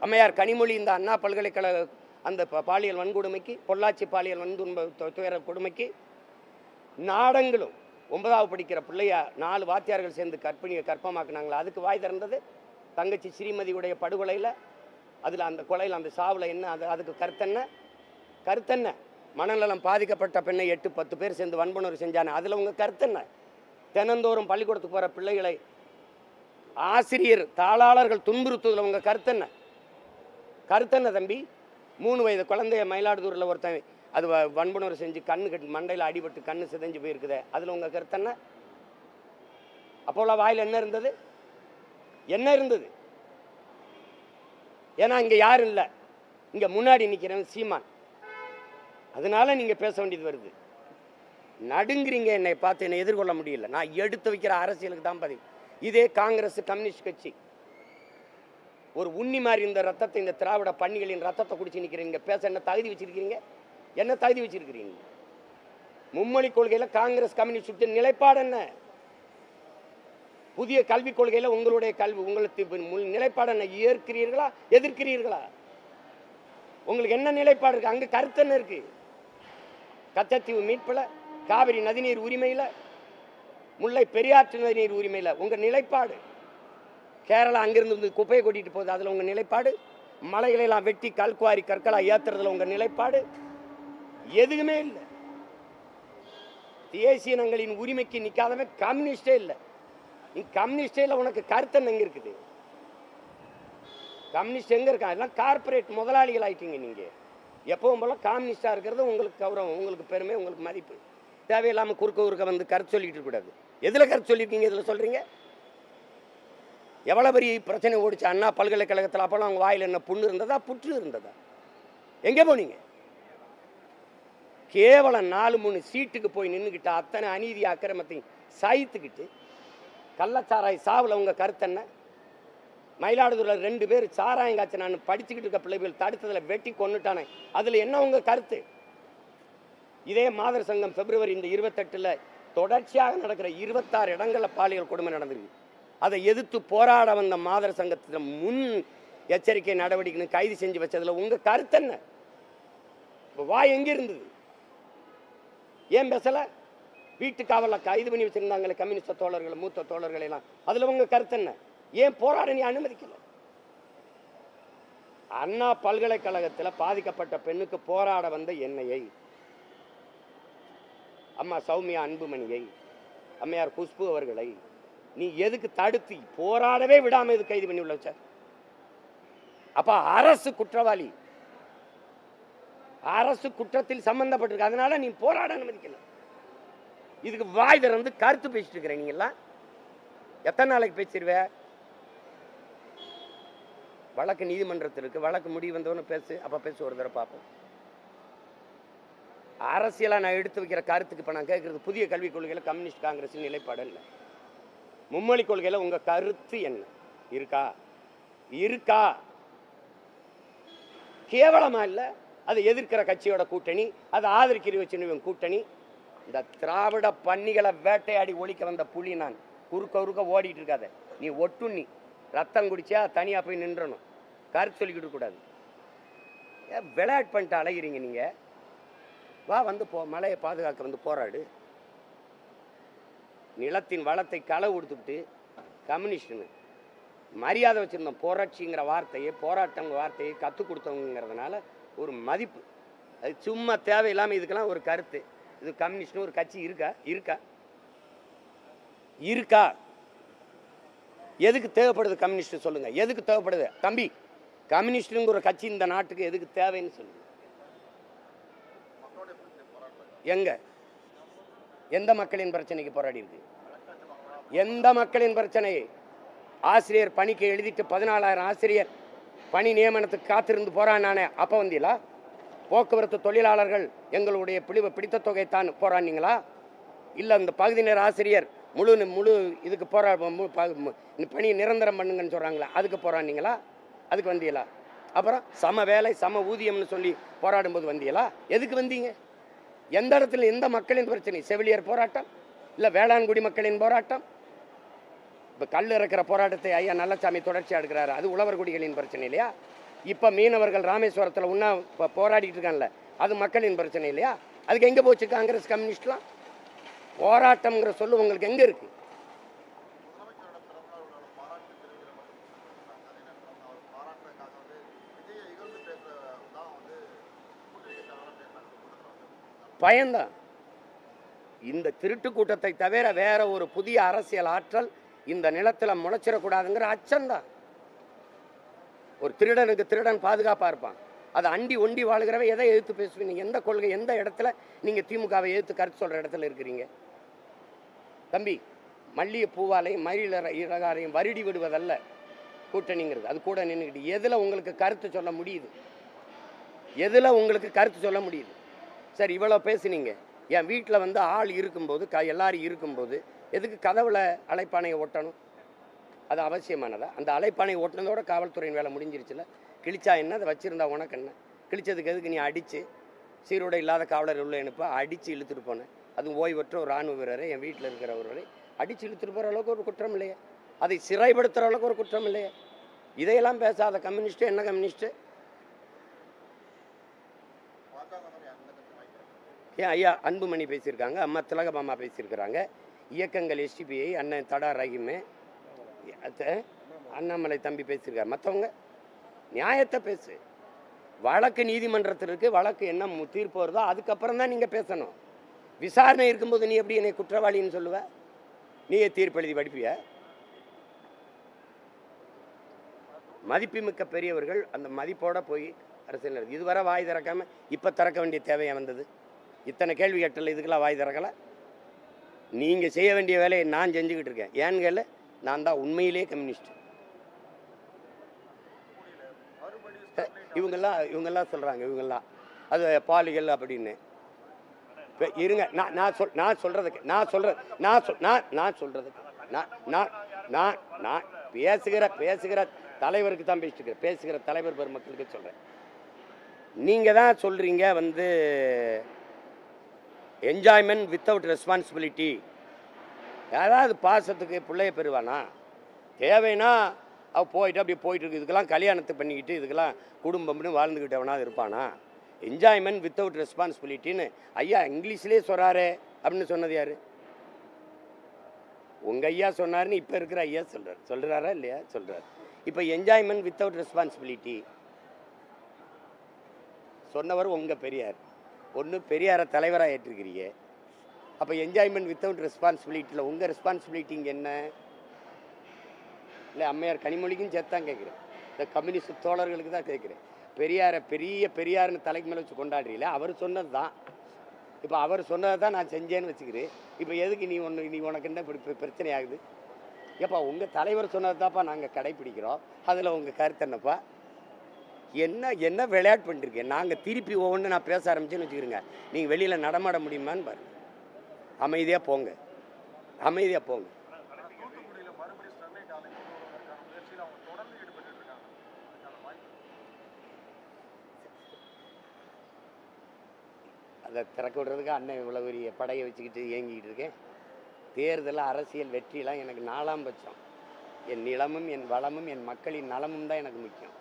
அம்மையார் கனிமொழி இந்த அண்ணா பல்கலைக்கழக அந்த பாலியல் வன்கொடுமைக்கு, பொள்ளாச்சி பாலியல் துயர கொடுமைக்கு நாடங்களும் 9வது படிக்கிற பிள்ளைய 4 வாத்தியார்கள் சேர்ந்து கற்பமாக்குனாங்களா, அதுக்கு வாய் திறந்தது தங்கச்சி ஸ்ரீமதியுடைய படுகொலையில். அதில் அந்த கொலையில் அந்த சாவில் என்ன, அதுக்கு கருத்தென்ன? மனநலம் பாதிக்கப்பட்ட பெண்ணை 8-10 பேர் சேர்ந்து வன்புணர்வு செஞ்சானே, அதில் உங்கள் கருத்தென்ன? தினந்தோறும் பள்ளிக்கூடத்துக்கு போகிற பிள்ளைகளை ஆசிரியர் தாளாளர்கள் துன்புறுத்துவதில் உங்கள் கருத்தென்ன தம்பி? 3 வயது குழந்தைய மயிலாடுதுறையில் ஒருத்தன் அது வன்புணர்வு செஞ்சு கண்ணு கட்டி மண்டையில் அடிபட்டு கண்ணு சிதைஞ்சு போயிருக்குது, அதில் உங்கள் கருத்தென்ன? அப்போல வாயில் என்ன இருந்தது? ஏன்னா இங்கே யாரும் இல்லை, இங்கே முன்னாடி நிற்கிறவன் சீமான். அதனால நீங்கள் பேச வேண்டியது வருது. நடுங்குறீங்க, என்னை பார்த்து என்னை எதிர்கொள்ள முடியல. நான் எடுத்து வைக்கிற அரசியலுக்கு தான் பதிவு. இதே காங்கிரஸ் கம்யூனிஸ்ட் கட்சி ஒரு உண்ணி மாதிரி இந்த ரத்தத்தை, இந்த திராவிட பன்னிகளின் ரத்தத்தை குடிச்சு நிற்கிறீங்க. பேச என்ன தகுதி வச்சிருக்கிறீங்க? மும்மொழி கொள்கையில் காங்கிரஸ் கம்யூனிஸ்ட் நிலைப்பாடு என்ன? புதிய கல்விக் கொள்கையில் உங்களுடைய உங்களுக்கு நிலைப்பாடு என்ன? ஏற்கிறீர்களா எதிர்க்கிறீர்களா? உங்களுக்கு என்ன நிலைப்பாடு இருக்கு? அங்கே கருத்து என்ன இருக்கு? கச்சத்தீவு மீட்பில், காவிரி நதிநீர் உரிமையில், முல்லை பெரியாற்று நதிநீர் உரிமையில் உங்கள் நிலைப்பாடு. கேரளா அங்கிருந்து வந்து குப்பையை கொட்டிட்டு போகுது, அதில் உங்கள் நிலைப்பாடு. மலைகளெல்லாம் வெட்டி கல்குவாரி கற்களாக ஏற்றுறதுல உங்கள் நிலைப்பாடு எதுவுமே இல்லை. தேசியனங்களின் உரிமைக்கு நிற்காதவன் கம்யூனிஸ்டே இல்லை. நீ கம்யூனிஸ்டே இல்லை, உனக்கு கருத்து எங்க இருக்குது? கம்யூனிஸ்ட் எங்கே இருக்கா? எல்லாம் கார்பரேட் முதலாளிகள் ஆயிட்டீங்க. நீங்கள் எப்பவும் போல கம்யூனிஸ்டாக இருக்கிறது உங்களுக்கு கௌரவம், உங்களுக்கு பெருமை, உங்களுக்கு மதிப்பு. தேவையில்லாமல் குறுக்க வந்து கருத்து சொல்லிட்டு கூடாது. எதில் கருத்து சொல்லியிருக்கீங்க? இதில் சொல்கிறீங்க. எவ்வளோ பெரிய பிரச்சனை ஓடிச்சு அண்ணா பல்கலைக்கழகத்தில். அப்போலாம் அவங்க வாயில் என்ன புண்ணு இருந்ததா, புற்று இருந்ததா? எங்கே போனீங்க? கேவலம் 4-3 சீட்டுக்கு போய் நின்றுக்கிட்ட அத்தனை அநீதி அக்கிரமத்தையும் சாய்த்துக்கிட்டு கள்ளச்சாராய் சாவில் உங்கள் கருத்து என்ன? மயிலாடுதுறையில் 2 பேர் சாராயங்காய்ச்சி நான் படிச்சுக்கிட்டு இருக்க பிள்ளைகள் தடுத்ததில் வெட்டி கொண்டுட்டானே, அதில் என்ன உங்கள் கருத்து? இதே மாதர் சங்கம் பிப்ரவரி இந்த 28 தொடர்ச்சியாக நடக்கிற 26 இடங்களில் பாலியல் கொடுமை நடந்திருக்கு. அதை எதிர்த்து போராட வந்த மாதர் சங்கத்தில் முன் எச்சரிக்கை நடவடிக்கைன்னு கைது செஞ்சு வச்சதில் உங்கள் கருத்து என்ன? இப்போ வாய் எங்கே இருந்தது? ஏன் பேசலை? வீட்டு காவலில் கைது பண்ணி வச்சுருந்தாங்களே கம்யூனிஸ்ட் தோழர்கள், மூத்த தோழர்கள் எல்லாம், அதில் உங்கள் கருத்து என்ன? ஏன் போராட நீ அனுமதிக்கல? அண்ணா பல்கலைக்கழகத்தில் பாதிக்கப்பட்ட பெண்ணுக்கு போராட வந்த என்னையை, அம்மா சௌமியா அன்புமணியை, அம்மையார் குஷ்பு அவர்களை நீ எதுக்கு தடுத்து போராடவே விடாமல் இது கைது பண்ணி உள்ள வச்ச? அப்ப அரசு குற்றவாளி, அரசு குற்றத்தில் சம்பந்தப்பட்டிருக்கு. அதனால நீ போராட அனுமதிக்கல. இதுக்கு வாய் திறந்து கருத்து பேசிட்டு இருக்கிற நீங்கெல்லாம் எத்தனை நாளைக்கு பேசிடுவ? வழக்கு நீதிமன்றத்தில் இருக்கு, வழக்கு முடிவு வந்தவொன்னு பேசு, அப்ப பேசு, ஒரு தடவை பார்ப்போம். அரசியலாக நான் எடுத்து வைக்கிற கருத்துக்கு இப்போ நான் கேட்குறது, புதிய கல்விக் கொள்கையில் கம்யூனிஸ்ட் காங்கிரஸின் நிலைப்பாடு இல்லை. மும்மொழி கொள்கையில் உங்கள் கருத்து என்ன? இருக்கா? கேவலமா இல்லை? அதை எதிர்க்கிற கட்சியோட கூட்டணி, அதை ஆதரிக்கிற வச்சு கூட்டணி. இந்த திராவிட பன்னிகளை வேட்டையாடி ஒழிக்க வந்த புலி நான். குறுக்க ஓடிட்டு இருக்காத. நீ ஒட்டுண்ணி ரத்தம் குடிச்சா தனியாக போய் நின்றணும். கருத்து சொல்லிக்கிட்டு கூடாது. விளையாட்டு பண்ணிட்டு அலைகிறீங்க நீங்கள். வா, வந்து மலையை பாதுகாக்க வந்து போராடு. நிலத்தின் வளத்தை களை கொடுத்துக்கிட்டு கம்யூனிஸ்ட்னு மரியாதை வச்சுருந்தோம். புரட்சிங்கிற வார்த்தையை, போராட்டம் வார்த்தையை கற்றுக் கொடுத்தவங்கிறதுனால ஒரு மதிப்பு. அது சும்மா தேவையில்லாமல் இதுக்கெல்லாம் ஒரு கருத்து. இது கம்யூனிஸ்ட்னு ஒரு கட்சி இருக்கா? எதுக்கு தேவைப்படுது கம்யூனிஸ்ட் சொல்லுங்கள். எதுக்கு தேவைப்படுது தம்பி? கம்யூனிஸ்டுங்கிற ஒரு கட்சி இந்த நாட்டுக்கு எதுக்கு தேவைன்னு சொல்லுங்க. எந்த மக்களின் பிரச்சனைக்கு போராடி இருக்கு? எந்த மக்களின் பிரச்சனை? ஆசிரியர் பணிக்கு எழுதிட்டு 14,000 ஆசிரியர் பணி நியமனத்துக்கு காத்திருந்து போராடினானே, அப்போ வந்தீங்களா? போக்குவரத்து தொழிலாளர்கள் எங்களுடைய பிடித்த தொகை தான் போராடினீங்களா? இல்லை இந்த பகுதி நேர ஆசிரியர் முழு இதுக்கு பணி நிரந்தரம் பண்ணுங்கன்னு சொல்கிறாங்களா, அதுக்கு போராடினீங்களா? அதுக்கு வந்தீங்களா? அப்புறம் சம வேலை சம ஊதியம்னு சொல்லி போராடும்போது வந்தீங்களா? எதுக்கு வந்தீங்க? எந்த இடத்துல எந்த மக்களின் பிரச்சனை? செவிலியர் போராட்டம், இல்லை வேளாண்குடி மக்களின் போராட்டம்? இப்போ கல் இறக்கிற போராட்டத்தை ஐயா நல்லசாமி தொடர்ச்சியாக எடுக்கிறாரு, அது உழவர் குடிகளின் பிரச்சனை இல்லையா? இப்போ மீனவர்கள் ராமேஸ்வரத்தில் உண்ணா போராடிட்டு இருக்காங்கல்ல, அது மக்களின் பிரச்சனை இல்லையா? அதுக்கு எங்கே போச்சு காங்கிரஸ் கம்யூனிஸ்ட்லாம்? போராட்டம்ங்கிற சொல்லு உங்களுக்கு எங்கே இருக்குது? பயம்தான். இந்த திருட்டு கூட்டத்தை தவிர வேற ஒரு புதிய அரசியல் ஆற்றல் இந்த நிலத்தில் முளைச்சிடக்கூடாதுங்கிற அச்சம்தான். ஒரு திருடனுக்கு திருடன் பாதுகாப்பாக இருப்பான். அதை அண்டி ஒண்டி வாழ்கிறவ எதை எதிர்த்து பேசுவீங்க? எந்த கொள்கை, எந்த இடத்துல நீங்கள் திமுகவை எதிர்த்து கருத்து சொல்கிற இடத்துல இருக்கிறீங்க? தம்பி, மல்லிகை பூவாலையும் மயில இறகாலையும் வருடி விடுவதல்ல கூட்டணிங்கிறது. அது கூட நின்றுக்கிட்டு எதில் உங்களுக்கு கருத்து சொல்ல முடியுது? எதில் உங்களுக்கு கருத்து சொல்ல முடியுது? சரி, இவ்வளோ பேசுனீங்க. என் வீட்டில் வந்து ஆள் இருக்கும்போது எல்லாரும் இருக்கும்போது எதுக்கு கதவுல அழைப்பானையை ஒட்டணும்? அது அவசியமானதா? அந்த அழைப்பானை ஓட்டினதோட காவல்துறையின் வேலை முடிஞ்சிருச்சுல. கிழிச்சா என்ன, அதை வச்சுருந்தா உனக்கு என்ன? கிழிச்சதுக்கு எதுக்கு நீ அடித்து சீரோட இல்லாத காவலர் உள்ள அனுப்ப அடித்து இழுத்துட்டு போனேன்? அதுவும் ஓய்வற்ற ஒரு இராணுவ வீரரை, என் வீட்டில் இருக்கிற ஒருவரை அடித்து இழுத்துட்டு போகிற அளவுக்கு ஒரு குற்றம் இல்லையே? அதை சிறைப்படுத்துகிற அளவுக்கு ஒரு குற்றம் இல்லையே? இதையெல்லாம் பேசாத கம்யூனிஸ்ட்டு என்ன கம்யூனிஸ்ட்டு? ஏன் ஐயா அன்புமணி பேசியிருக்காங்க, அம்மா திலகபாமா பேசியிருக்கிறாங்க, இயக்கங்கள் எஸ்டிபிஐ அண்ணன் தடா ரஹீமு, அண்ணாமலை தம்பி பேசியிருக்காரு. மற்றவங்க நியாயத்தை பேசு. வழக்கு நீதிமன்றத்தில் இருக்குது, வழக்கு என்ன தீர்ப்பு வருதோ அதுக்கப்புறம் தான் நீங்கள் பேசணும். விசாரணை இருக்கும்போது நீ எப்படி என்னை குற்றவாளின்னு சொல்லுவ? நீயே தீர்ப்பு எழுதி படிப்பிய? மதிப்புமிக்க பெரியவர்கள் அந்த மதிப்போடு போய் அரசியல் இதுவரை வாய் திறக்காமல் இப்போ திறக்க வேண்டிய தேவையாக வந்தது. இத்தனை கேள்வி கேட்டல, இதுக்கெல்லாம் வாய் திறக்கலை. நீங்கள் செய்ய வேண்டிய வேலையை நான் செஞ்சுக்கிட்டு இருக்கேன். ஏன்னு கேளு, நான் தான் உண்மையிலே கம்யூனிஸ்ட். இவங்கெல்லாம் சொல்கிறாங்க, இவங்கெல்லாம் அது பாலிகள் அப்படின்னு. இருங்க, நான் சொல்கிறதுக்கு நான் பேசுகிற தலைவருக்கு தான் பேசிட்டு இருக்கிறேன். பேசுகிற தலைவர் பெருமக்களுக்கு சொல்கிறேன். நீங்கள் தான் சொல்கிறீங்க வந்து என்ஜாய்மெண்ட் வித்தவுட் ரெஸ்பான்சிபிலிட்டி. யாராவது பாசத்துக்கு பிள்ளைய பெறுவானா? தேவைன்னா அவள் போயிட்டு அப்படியே போயிட்டு இருக்கு. இதுக்கெல்லாம் கல்யாணத்தை பண்ணிக்கிட்டு இதுக்கெல்லாம் குடும்பம்னு வாழ்ந்துக்கிட்டவனாவது இருப்பானா? என்ஜாய்மெண்ட் வித்தவுட் ரெஸ்பான்சிபிலிட்டின்னு ஐயா இங்கிலீஷ்லேயே சொல்கிறாரு. அப்படின்னு சொன்னது யார்? உங்கள் ஐயா சொன்னார்னு இப்போ இருக்கிற ஐயா சொல்கிறாரா இல்லையா? சொல்கிறார். இப்போ என்ஜாய்மெண்ட் வித்தவுட் ரெஸ்பான்சிபிலிட்டி சொன்னவர் உங்கள் பெரியார். ஒன்று பெரியாரை தலைவராக ஏற்றிருக்கிறீங்க. அப்போ என்ஜாய்மெண்ட் வித்தவுட் ரெஸ்பான்சிபிலிட்டியில் உங்கள் ரெஸ்பான்சிபிலிட்டி இங்கே என்ன? இல்லை, அம்மையார் கனிமொழிக்கும் சேர்த்தான் கேட்குறேன். இந்த கம்யூனிஸ்ட் தோழர்களுக்கு தான் கேட்குறேன். பெரியாரை பெரியார்னு தலைக்கு மேலே வச்சு கொண்டாடுறீங்களே, அவர் சொன்னது தான். இப்போ அவர் சொன்னதை தான் நான் செஞ்சேன்னு வச்சுக்கிறேன். இப்போ எதுக்கு நீ உனக்கு என்ன இப்படி பிரச்சனை ஆகுது? ஏப்பா உங்கள் தலைவர் சொன்னது தான்ப்பா நாங்கள் கடைப்பிடிக்கிறோம். அதில் உங்கள் கருத்து என்னப்பா? என்ன விளையாட்டு பண்ணிருக்கேன்? நாங்கள் திருப்பி ஒவ்வொன்று நான் பேச ஆரம்பிச்சேன்னு வச்சுக்கிறேங்க, நீங்கள் வெளியில் நடமாட முடியுமான்னு பாருங்க. அமைதியாக போங்க, அமைதியாக போங்க. அதை திறக்க விடுறதுக்கு அண்ணன் இவ்வளோ பெரிய படையை வச்சுக்கிட்டு இயங்கிக்கிட்டு இருக்கேன். தேர்தல் அரசியல் வெற்றிலாம் எனக்கு 4ஆம் பட்சம். என் நிலமும் என் வளமும் என் மக்களின் நலமும் தான் எனக்கு முக்கியம்.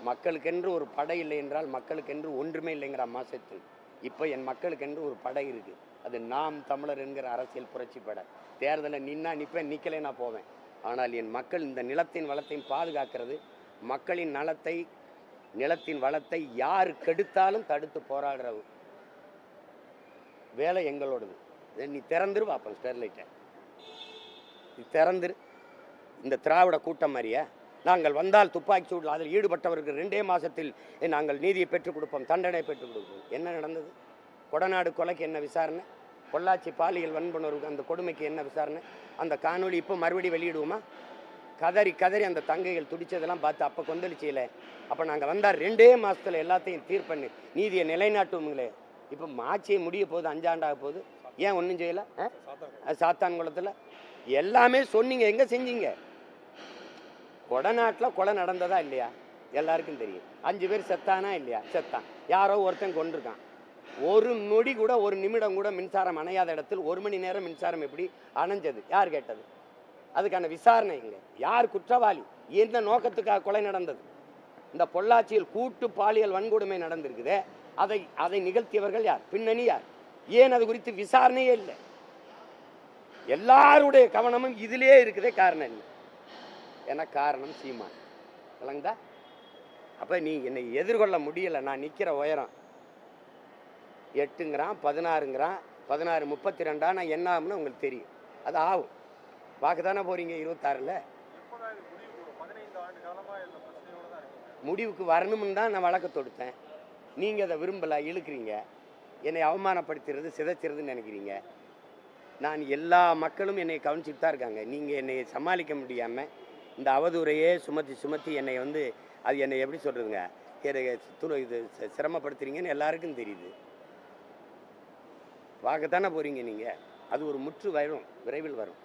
மக்களுக்கென்று ஒரு படை இல்லை என்றால் மக்களுக்கென்று ஒன்றுமே இல்லைங்கிற அம்மா செத்து. இப்போ என் மக்களுக்கென்று ஒரு படை இருக்குது. அது நாம் தமிழர் என்கிற அரசியல் புரட்சி படை. தேர்தலில் நிற்பேன், நிற்கலே நான் போவேன். ஆனால் என் மக்கள் இந்த நிலத்தின் வளத்தையும் பாதுகாக்கிறது, மக்களின் நலத்தை நிலத்தின் வளத்தை யார் கெடுத்தாலும் தடுத்து போராடுற வேலை எங்களோடது. நீ திறந்துரு பார்ப்போம் ஸ்டெர்லைட்டை, நீ திறந்துரு. இந்த திராவிட கூட்டம் மாதிரியா? நாங்கள் வந்தால் துப்பாக்கி சூடில் அதில் ஈடுபட்டவர்கள் 2 மாதத்தில் நாங்கள் நீதியை பெற்றுக் கொடுப்போம், தண்டனை பெற்றுக் கொடுப்போம். என்ன நடந்தது? கொடநாடு கொலைக்கு என்ன விசாரணை? பொள்ளாச்சி பாலியல் வன்புணர்வுக்கு அந்த கொடுமைக்கு என்ன விசாரணை? அந்த காணொலி இப்போ மறுபடியும் வெளியிடுவோமா? கதறி அந்த தங்கைகள் துடிச்சதெல்லாம் பார்த்து அப்போ கொந்தளிச்சியில. அப்போ நாங்கள் வந்தால் 2 மாதத்தில் எல்லாத்தையும் தீர்ப்பண்ணி நீதியை நிலைநாட்டுவோங்களே. இப்போ ஆட்சியை முடிய போகுது, 5 ஆண்டாக போகுது. ஏன் ஒன்றும் செய்யலை? சாத்தான் குளத்தில் எல்லாமே சொன்னீங்க, எங்கே செஞ்சீங்க? கொடநாட்டில் கொலை நடந்ததா இல்லையா? எல்லாருக்கும் தெரியும். 5 பேர் செத்தானா இல்லையா? செத்தான். யாரோ ஒருத்தன் கொண்டிருக்கான். ஒரு நொடி கூட, ஒரு நிமிடம் கூட மின்சாரம் அணையாத இடத்தில் 1 மணி நேரம் மின்சாரம் எப்படி அணைஞ்சது? யார் கேட்டது? அதுக்கான விசாரணை இல்லை. யார் குற்றவாளி? எந்த நோக்கத்துக்காக கொலை நடந்தது? இந்த பொள்ளாச்சியில் கூட்டு பாலியல் வன்கொடுமை நடந்திருக்குதே, அதை அதை நிகழ்த்தியவர்கள் யார்? பின்னணி யார்? ஏன் அது குறித்து விசாரணையே இல்லை? எல்லாருடைய கவனமும் இதிலே இருக்குதே. காரணம் என்ன? ஏன்னா காரணம் சீமான். விளங்குதா? அப்ப நீ என்னை எதிர்கொள்ள முடியல. நான் நிக்கிற உயரம் 8ங்கிறான், 16ங்கிறான், 16 32 நான் என்ன ஆகும்னு உங்களுக்கு தெரியும். அது ஆகும். பார்க்க தானே போறீங்க 26ல். முடிவுக்கு வரணும்னு தான் நான் வழக்கு தொடுத்தேன். நீங்கள் அதை விரும்பலை, இழுக்கிறீங்க. என்னை அவமானப்படுத்துறது, சிதைச்சிறதுன்னு நினைக்கிறீங்க. நான் எல்லா மக்களும் என்னை கவனிச்சுட்டு தான் இருக்காங்க. நீங்கள் என்னை சமாளிக்க முடியாமல் இந்த அவதூறையே சுமத்தி சுமத்தி என்னை வந்து அது என்னை எப்படி சொல்கிறதுங்க, இது சிரமப்படுத்துறீங்கன்னு எல்லாருக்கும் தெரியுது. பார்க்கத்தானே போகிறீங்க நீங்கள். அது ஒரு முற்று வரும், விரைவில் வரும்.